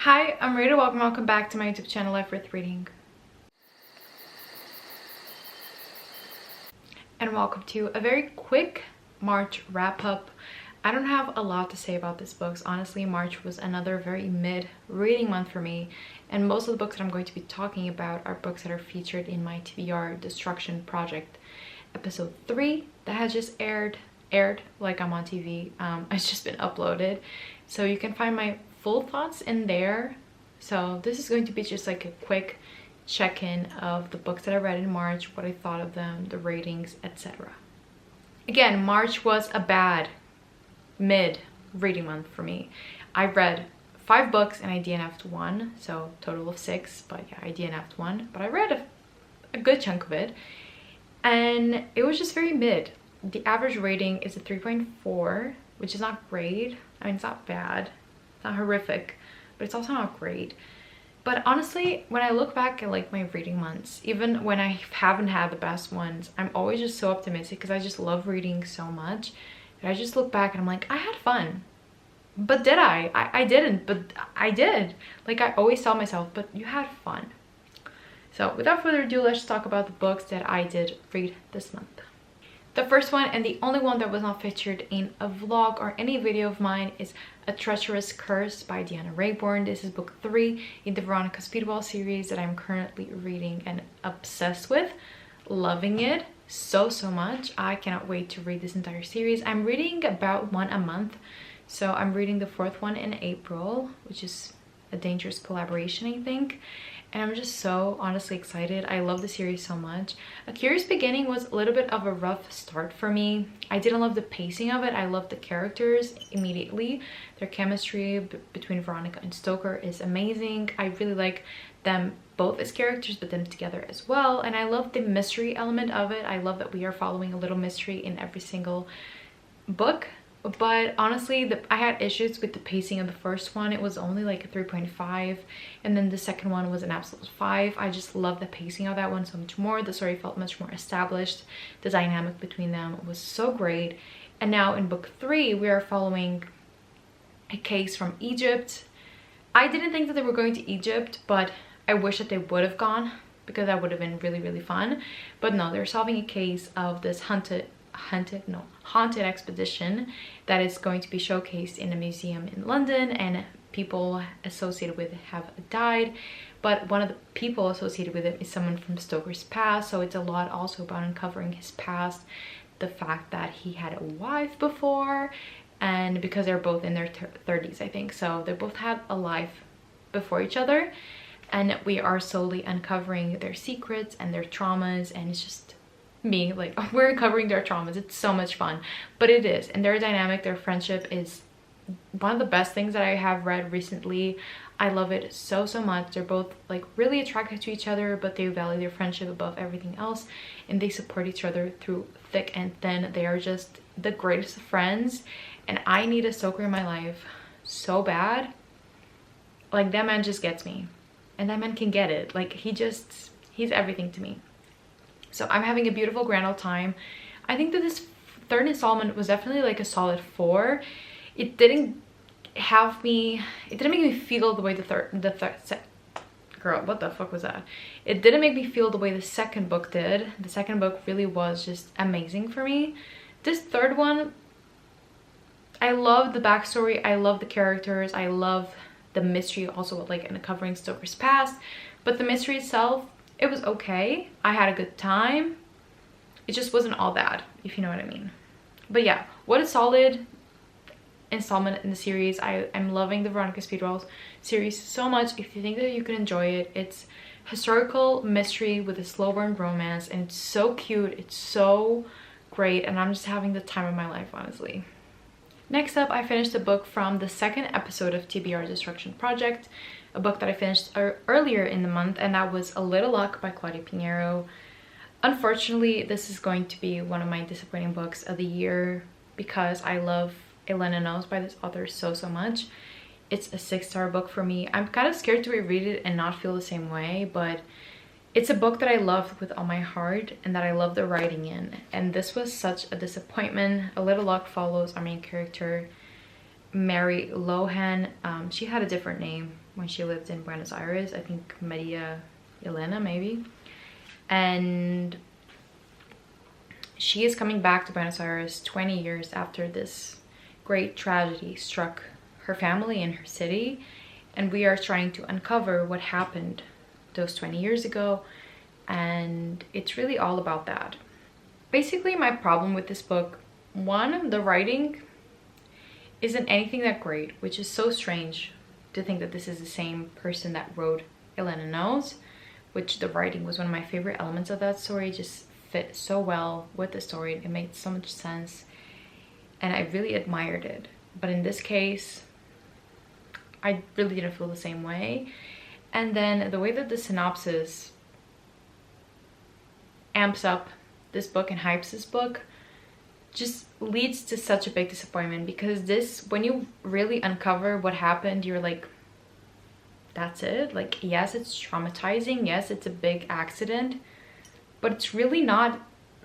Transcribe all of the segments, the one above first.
Hi, I'm Rita. Welcome back to my YouTube channel, Life Worth Reading. And welcome to a very quick March wrap-up. I don't have a lot to say about these books. Honestly, March was another very mid reading month for me. And most of the books that I'm going to be talking about are books that are featured in my TBR Destruction Project episode 3 that has just aired like I'm on TV. It's just been uploaded. So you can find my full thoughts in there. So this is going to be just like a quick check-in of the books that I read in March, what I thought of them, the ratings, etc. Again, March was a bad mid reading month for me. I read 5 books and I DNF'd 1, so total of 6, but yeah, I DNF'd 1, but I read a good chunk of it, and it was just very mid. The average rating is a 3.4, which is not great. I mean, it's not bad, it's not horrific, but it's also not great. But honestly, when I look back at like my reading months, even when I haven't had the best ones, I'm always just so optimistic because I just love reading so much. And I just look back and I'm like, I had fun. But did I? I didn't, but I did. Like, I always tell myself, but you had fun. So without further ado, let's talk about the books that I did read this month. The first one, and the only one that was not featured in a vlog or any video of mine, is A Treacherous Curse by Deanna Raybourn. This is book 3 in the Veronica Speedwell series that I'm currently reading and obsessed with. Loving it so much. I cannot wait to read this entire series. I'm reading about one a month. So I'm reading the 4th one in April, which is a dangerous collaboration, I think. And I'm just so honestly excited. I love the series so much. A Curious Beginning was a little bit of a rough start for me. I didn't love the pacing of it. I loved the characters immediately. Their chemistry between Veronica and Stoker is amazing. I really like them both as characters, but them together as well. And I love the mystery element of it. I love that we are following a little mystery in every single book. But honestly, I had issues with the pacing of the first one. It was only like a 3.5, and then the second one was an absolute 5. I just love the pacing of that one so much more. The story felt much more established. The dynamic between them was so great. And now in book 3, we are following a case from Egypt. I didn't think that they were going to Egypt, but I wish that they would have gone, because that would have been really fun. But no, they're solving a case of this haunted expedition that is going to be showcased in a museum in London, and people associated with it have died, but one of the people associated with it is someone from Stoker's past. So it's a lot also about uncovering his past, the fact that he had a wife before, and because they're both in their 30s, I think, so they both had a life before each other, and we are slowly uncovering their secrets and their traumas, and it's just me, like, we're uncovering their traumas. It's so much fun, but it is, and their dynamic, their friendship is one of the best things that I have read recently. I love it so much. They're both like really attracted to each other, but they value their friendship above everything else, and they support each other through thick and thin. They are just the greatest of friends, and I need a Stoker in my life so bad. Like, that man just gets me, and that man can get it. Like, he's everything to me. So I'm having a beautiful grand old time. I think that this 3rd installment was definitely like a solid 4. It didn't make me feel the way girl, what the fuck was that? It didn't make me feel the way the 2nd book did. The 2nd book really was just amazing for me. This 3rd one, I love the backstory. I love the characters. I love the mystery also, like uncovering Stoker's past. But the mystery itself, it was okay. I had a good time. It just wasn't all bad, if you know what I mean. But yeah, what a solid installment in the series. I'm loving the Veronica Speedwell series so much. If you think that you can enjoy it, it's historical mystery with a slow burn romance, and it's so cute. It's so great, and I'm just having the time of my life, honestly. Next up, I finished a book from the 2nd episode of TBR Destruction Project, a book that I finished earlier in the month, and that was A Little Luck by Claudia Pinheiro. Unfortunately, this is going to be one of my disappointing books of the year because I love Elena Knows by this author so much. It's a 6-star book for me. I'm kind of scared to reread it and not feel the same way, but it's a book that I love with all my heart and that I love the writing in. And this was such a disappointment. A Little Luck follows our main character Mary Lohan. She had a different name when she lived in Buenos Aires. I think Maria Elena, maybe. And she is coming back to Buenos Aires 20 years after this great tragedy struck her family and her city. And we are trying to uncover what happened those 20 years ago. And it's really all about that. Basically, my problem with this book, one, the writing isn't anything that great, which is so strange to think that this is the same person that wrote Elena Knows, which the writing was one of my favorite elements of that story. It just fit so well with the story. It made so much sense and I really admired it. But in this case, I really didn't feel the same way. And then the way that the synopsis amps up this book and hypes this book just leads to such a big disappointment, because this, when you really uncover what happened, you're like, that's it? Like, yes, it's traumatizing, yes, it's a big accident, but it's really not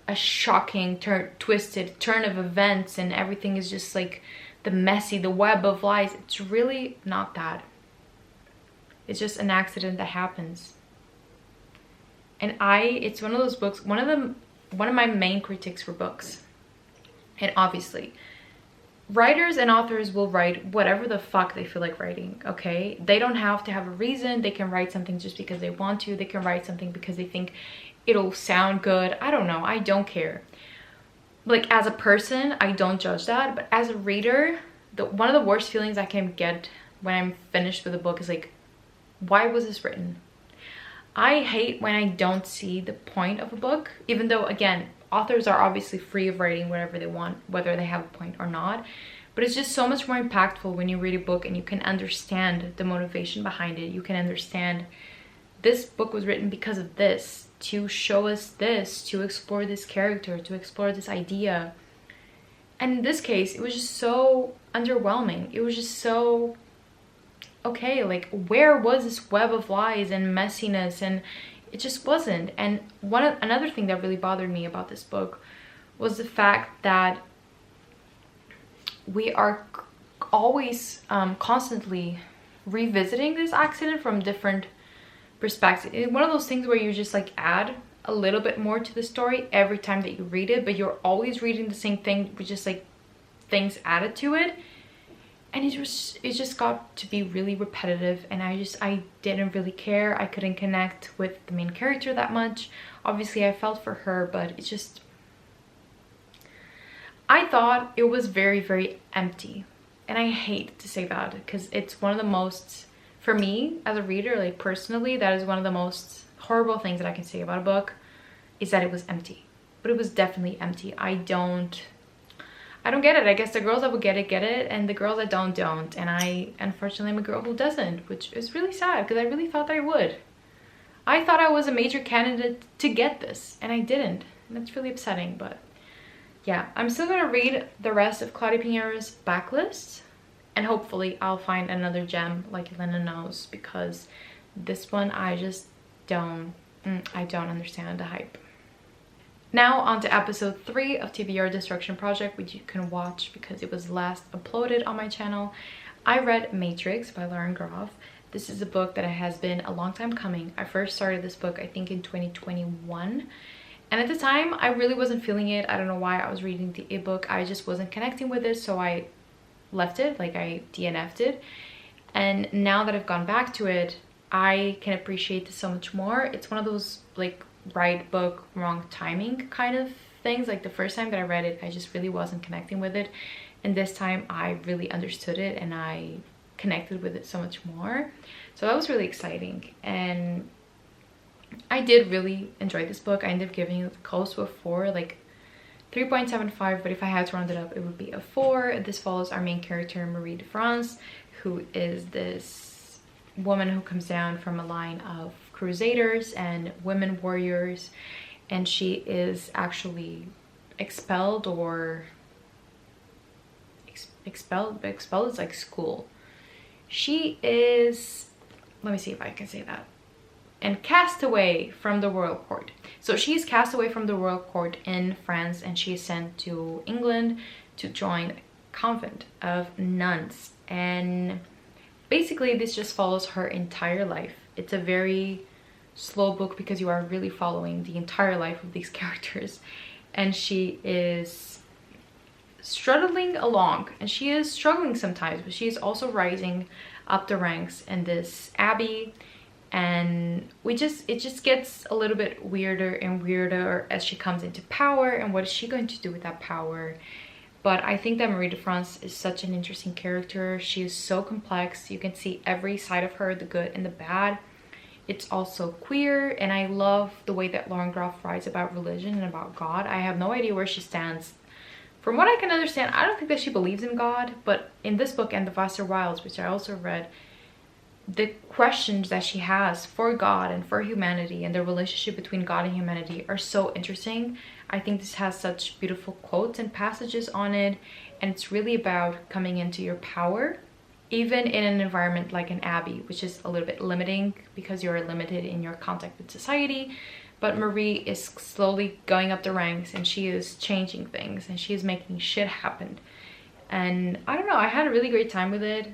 a shocking twisted turn of events and everything is just like the web of lies. It's really not that. It's just an accident that happens. And it's one of those books, one of my main critiques for books. And obviously, writers and authors will write whatever the fuck they feel like writing, okay? They don't have to have a reason. They can write something just because they want to. They can write something because they think it'll sound good. I don't know. I don't care. Like, as a person, I don't judge that. But as a reader, one of the worst feelings I can get when I'm finished with a book is like, why was this written? I hate when I don't see the point of a book, even though, again, authors are obviously free of writing whatever they want, whether they have a point or not. But it's just so much more impactful when you read a book and you can understand the motivation behind it. You can understand this book was written because of this, to show us this, to explore this character, to explore this idea. And in this case, it was just so underwhelming. It was just so, okay, like, where was this web of lies and messiness? And it just wasn't. And another thing that really bothered me about this book was the fact that we are always constantly revisiting this accident from different perspectives. It's one of those things where you just like add a little bit more to the story every time that you read it, but you're always reading the same thing with just like things added to it. And it just got to be really repetitive, and I didn't really care. I couldn't connect with the main character that much. Obviously, I felt for her, but it's just, I thought it was very, very empty. And I hate to say that because it's one of the most, for me as a reader, like personally, that is one of the most horrible things that I can say about a book, is that it was empty. But it was definitely empty. I don't get it. I guess the girls that would get it, and the girls that don't. And I, unfortunately, am a girl who doesn't, which is really sad because I really thought that I would. I thought I was a major candidate to get this, and I didn't. And that's really upsetting, but yeah. I'm still gonna read the rest of Claudia Piñero's backlist, and hopefully I'll find another gem like Elena Knows, because this one I just don't understand the hype. Now on to episode 3 of TBR Destruction Project, which you can watch because it was last uploaded on my channel. I read Matrix by Lauren Groff. This is a book that has been a long time coming. I first started this book, I think, in 2021. And at the time, I really wasn't feeling it. I don't know why. I was reading the ebook. I just wasn't connecting with it, so I left it, like I DNF'd it. And now that I've gone back to it, I can appreciate this so much more. It's one of those, like, right book, wrong timing kind of things. Like the first time that I read it, I just really wasn't connecting with it, and this time I really understood it and I connected with it so much more. So that was really exciting, and I did really enjoy this book. I ended up giving it close to a 4, like 3.75, but if I had to round it up, it would be a 4. This follows our main character, Marie de France, who is this woman who comes down from a line of crusaders and women warriors, and she is actually expelled, or expelled is like school. She is, let me see if I can say that, and cast away from the royal court. So she's cast away from the royal court in France, and she is sent to England to join convent of nuns, and basically this just follows her entire life. It's a very slow book because you are really following the entire life of these characters, and she is struggling along, and she is struggling sometimes, but she is also rising up the ranks in this abbey. And it just gets a little bit weirder and weirder as she comes into power, and what is she going to do with that power. But I think that Marie de France is such an interesting character. She is so complex. You can see every side of her, the good and the bad. It's also queer, and I love the way that Lauren Groff writes about religion and about God. I have no idea where she stands. From what I can understand, I don't think that she believes in God, but in this book and The Vaster Wilds, which I also read, the questions that she has for God and for humanity and the relationship between God and humanity are so interesting. I think this has such beautiful quotes and passages on it, and it's really about coming into your power, even in an environment like an abbey, which is a little bit limiting because you're limited in your contact with society. But Marie is slowly going up the ranks, and she is changing things, and she is making shit happen. And I don't know, I had a really great time with it.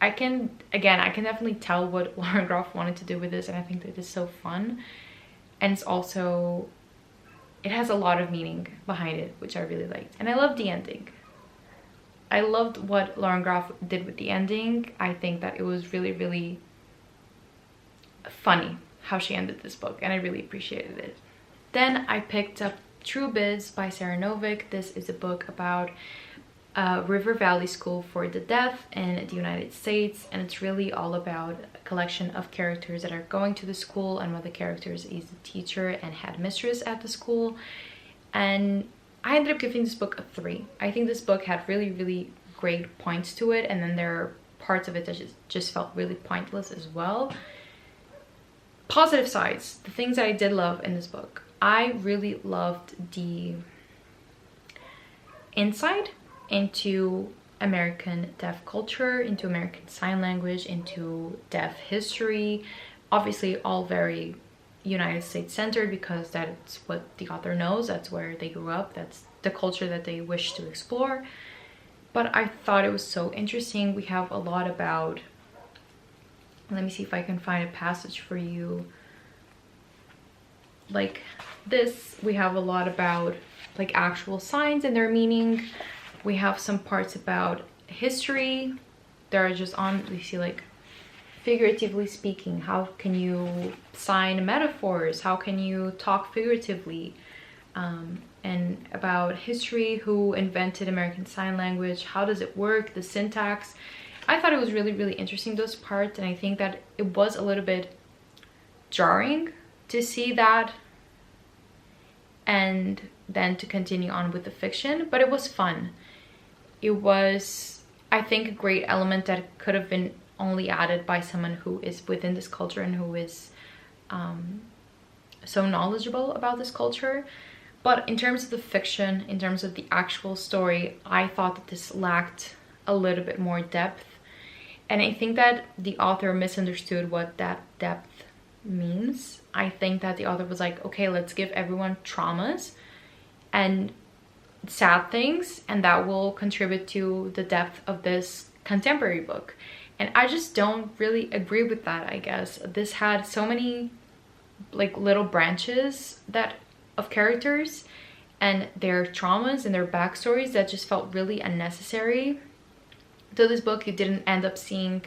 I can definitely tell what Lauren Groff wanted to do with this, and I think that it's so fun. And it's also, it has a lot of meaning behind it, which I really liked. And I loved the ending. I loved what Lauren Groff did with the ending. I think that it was really, really funny how she ended this book, and I really appreciated it. Then I picked up True Biz by Sarah Novick. This is a book about River Valley School for the Deaf in the United States, and it's really all about a collection of characters that are going to the school, and one of the characters is the teacher and headmistress at the school. And I ended up giving this book a 3. I think this book had really, really great points to it, and then there are parts of it that just felt really pointless as well. Positive sides, the things that I did love in this book. I really loved the insight into American deaf culture, into American Sign Language, into deaf history. Obviously all very United States centered, because that's what the author knows, that's where they grew up, that's the culture that they wish to explore. But I thought it was so interesting. We have a lot about, let me see if I can find a passage for you like this. We have a lot about like actual signs and their meaning. We have some parts about history. There are just on, we see like figuratively speaking, how can you sign metaphors, how can you talk figuratively, and about history, who invented American Sign Language, how does it work, the syntax. I thought it was really, really interesting, those parts, and I think that it was a little bit jarring to see that and then to continue on with the fiction, but it was fun. It was, I think, a great element that could have been only added by someone who is within this culture and who is so knowledgeable about this culture. But in terms of the fiction, in terms of the actual story, I thought that this lacked a little bit more depth. And I think that the author misunderstood what that depth means. I think that the author was like, okay, let's give everyone traumas and sad things, and that will contribute to the depth of this contemporary book. And I just don't really agree with that, I guess. This had so many like little branches that of characters and their traumas and their backstories that just felt really unnecessary. To this book, you didn't end up seeing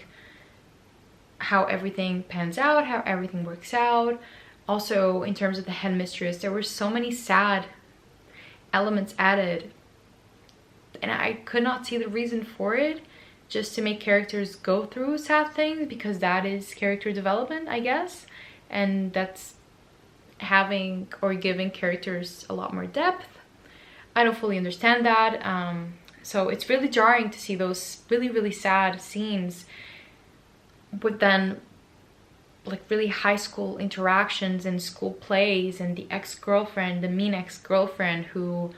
how everything pans out, how everything works out. Also, in terms of the headmistress, there were so many sad elements added, and I could not see the reason for it, just to make characters go through sad things, because that is character development, I guess, and that's having or giving characters a lot more depth. I don't fully understand that. So it's really jarring to see those really, really sad scenes with then like really high school interactions and school plays, and the ex-girlfriend, the mean ex-girlfriend who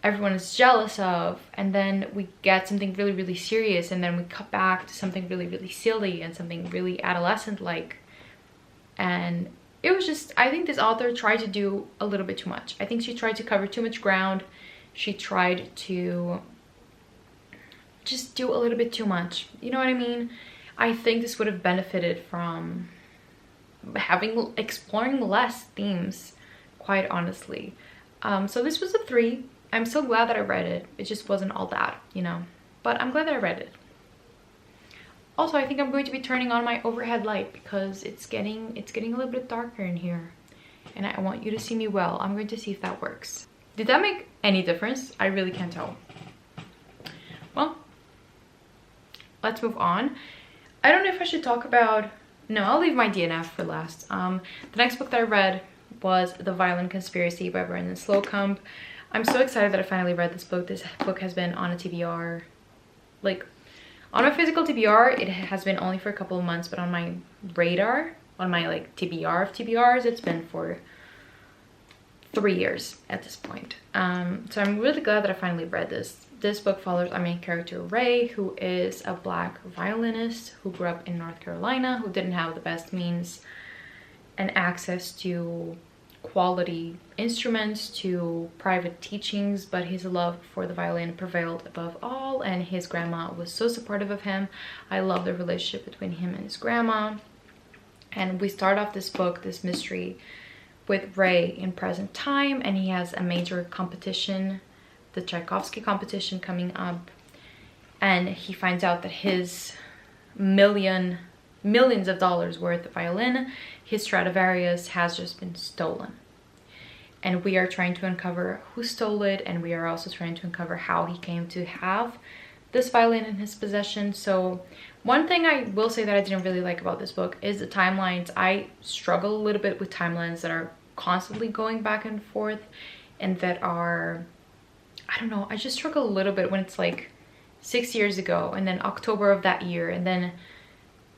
everyone is jealous of, and then we get something really, really serious, and then we cut back to something really, really silly and something really adolescent-like. And it was just, I think this author tried to do a little bit too much. I think she tried to cover too much ground. She tried to just do a little bit too much. You know what I mean? I think this would have benefited from exploring less themes, quite honestly. So this was a 3. I'm so glad that I read it. It just wasn't all that, you know, but I'm glad that I read it. Also, I think I'm going to be turning on my overhead light because it's getting a little bit darker in here, and I want you to see me well. I'm going to see if that works. Did that make any difference? I really can't tell. Well, let's move on. I don't know if I should talk about... No, I'll leave my DNF for last. The next book that I read was The Violent Conspiracy by Brendan Slocumb. I'm so excited that I finally read this book. This book has been on a TBR, like on my physical TBR, it has been only for a couple of months, but on my radar, on my like TBR of TBRs, it's been for 3 years at this point. So I'm really glad that I finally read this. This book follows our main character, Ray, who is a Black violinist who grew up in North Carolina, who didn't have the best means and access to quality instruments, to private teachings, but his love for the violin prevailed above all, and his grandma was so supportive of him. I love the relationship between him and his grandma. And we start off this book, this mystery, with Ray in present time, and he has a major competition, the Tchaikovsky competition, coming up, and he finds out that his millions of dollars worth of violin, his Stradivarius, has just been stolen. And we are trying to uncover who stole it, and we are also trying to uncover how he came to have this violin in his possession. So one thing I will say that I didn't really like about this book is the timelines. I struggle a little bit with timelines that are constantly going back and forth, and that are, I don't know, I just struggle a little bit when it's like 6 years ago, and then October of that year, and then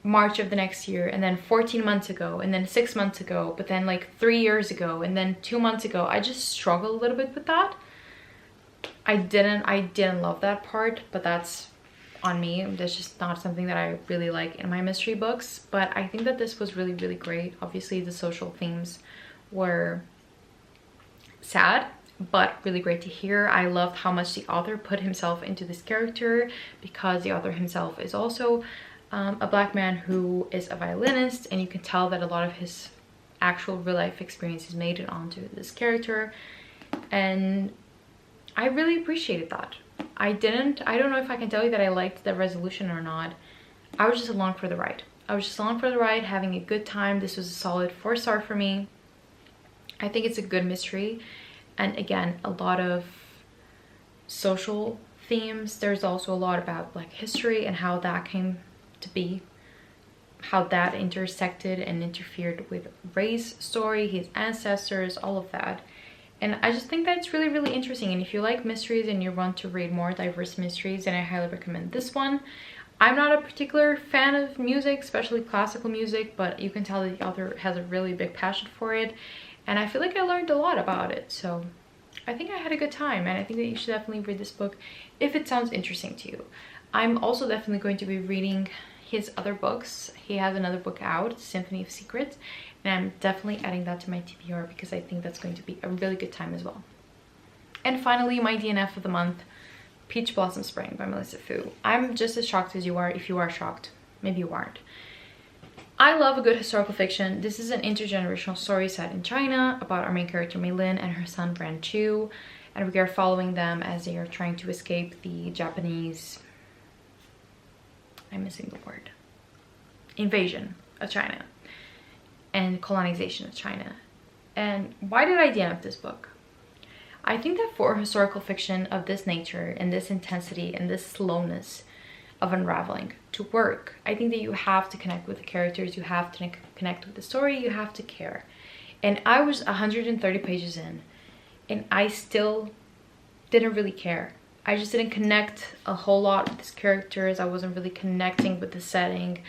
March of the next year, and then 14 months ago, and then 6 months ago, but then like 3 years ago, and then 2 months ago. I just struggle a little bit with that. I didn't love that part, but that's on me. That's just not something that I really like in my mystery books. But I think that this was really, really great. Obviously, the social themes were sad, but really great to hear. I loved how much the author put himself into this character, because the author himself is also a Black man who is a violinist, and you can tell that a lot of his actual real life experiences made it onto this character, and I really appreciated that. I don't know if I can tell you that I liked the resolution or not. I was just along for the ride. I was just along for the ride, having a good time. This was a solid 4-star for me. I think it's a good mystery, and again, a lot of social themes. There's also a lot about Black history and how that came to be, how that intersected and interfered with Ray's story, his ancestors, all of that. And I just think that it's really, really interesting. And if you like mysteries and you want to read more diverse mysteries, then I highly recommend this one. I'm not a particular fan of music, especially classical music, but you can tell that the author has a really big passion for it, and I feel like I learned a lot about it. So I think I had a good time, and I think that you should definitely read this book if it sounds interesting to you. I'm also definitely going to be reading his other books. He has another book out, Symphony of Secrets, and I'm definitely adding that to my TBR because I think that's going to be a really good time as well. And finally, my DNF of the month, Peach Blossom Spring by Melissa Fu. I'm just as shocked as you are, if you are shocked. Maybe you aren't. I love a good historical fiction. This is an intergenerational story set in China about our main character Mei Lin and her son Ran Chu, and we are following them as they are trying to escape the Japanese, I'm missing the word, invasion of China and colonization of China. And why did I DNF this book? I think that for historical fiction of this nature and this intensity and this slowness of unraveling to work, I think that you have to connect with the characters, you have to connect with the story, you have to care. And I was 130 pages in, and I still didn't really care. I just didn't connect a whole lot with these characters. I wasn't really connecting with the setting.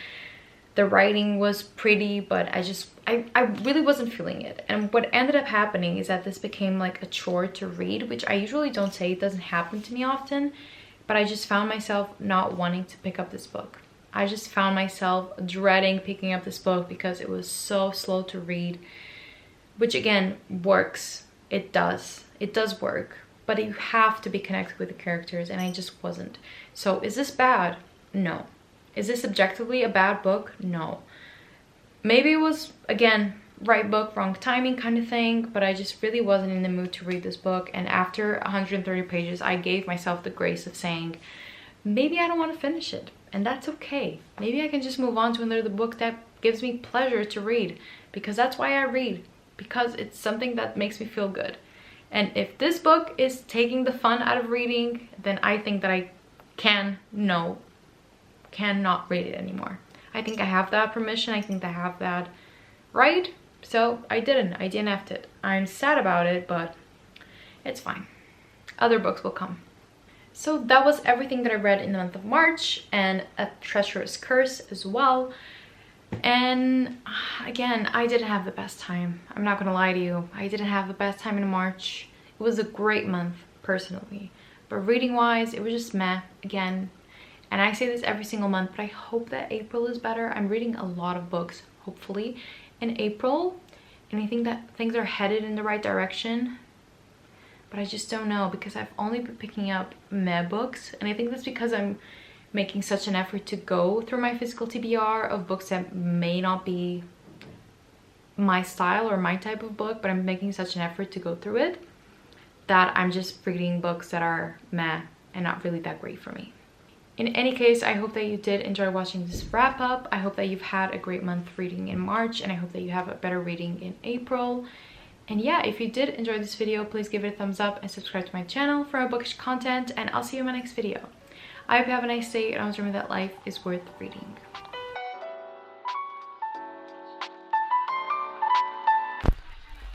The writing was pretty, but I really wasn't feeling it. And what ended up happening is that this became like a chore to read, which I usually don't say. It doesn't happen to me often, but I just found myself not wanting to pick up this book. I just found myself dreading picking up this book because it was so slow to read, which again works. It does work. but you have to be connected with the characters, and I just wasn't. So is this bad? No. Is this objectively a bad book? No. Maybe it was, again, right book, wrong timing kind of thing, but I just really wasn't in the mood to read this book. And after 130 pages, I gave myself the grace of saying, maybe I don't want to finish it, and that's okay. Maybe I can just move on to another book that gives me pleasure to read, because that's why I read, because it's something that makes me feel good. And if this book is taking the fun out of reading, then I think that I cannot read it anymore. I think I have that permission. I think I have that right. So I DNF'd it. I'm sad about it, but it's fine. Other books will come. So that was everything that I read in the month of March, and A Treacherous Curse as well. And again, I didn't have the best time. I'm not gonna lie to you. I didn't have the best time in March. It was a great month personally, but reading wise, it was just meh again. And I say this every single month, but I hope that April is better. I'm reading a lot of books, hopefully, in April, and I think that things are headed in the right direction. But I just don't know, because I've only been picking up meh books, and I think that's because I'm making such an effort to go through my physical TBR of books that may not be my style or my type of book, but I'm making such an effort to go through it that I'm just reading books that are meh and not really that great for me. In any case, I hope that you did enjoy watching this wrap up. I hope that you've had a great month reading in March, and I hope that you have a better reading in April. And yeah, if you did enjoy this video, please give it a thumbs up and subscribe to my channel for more bookish content, and I'll see you in my next video. I hope you have a nice day, and always remember that life is worth reading.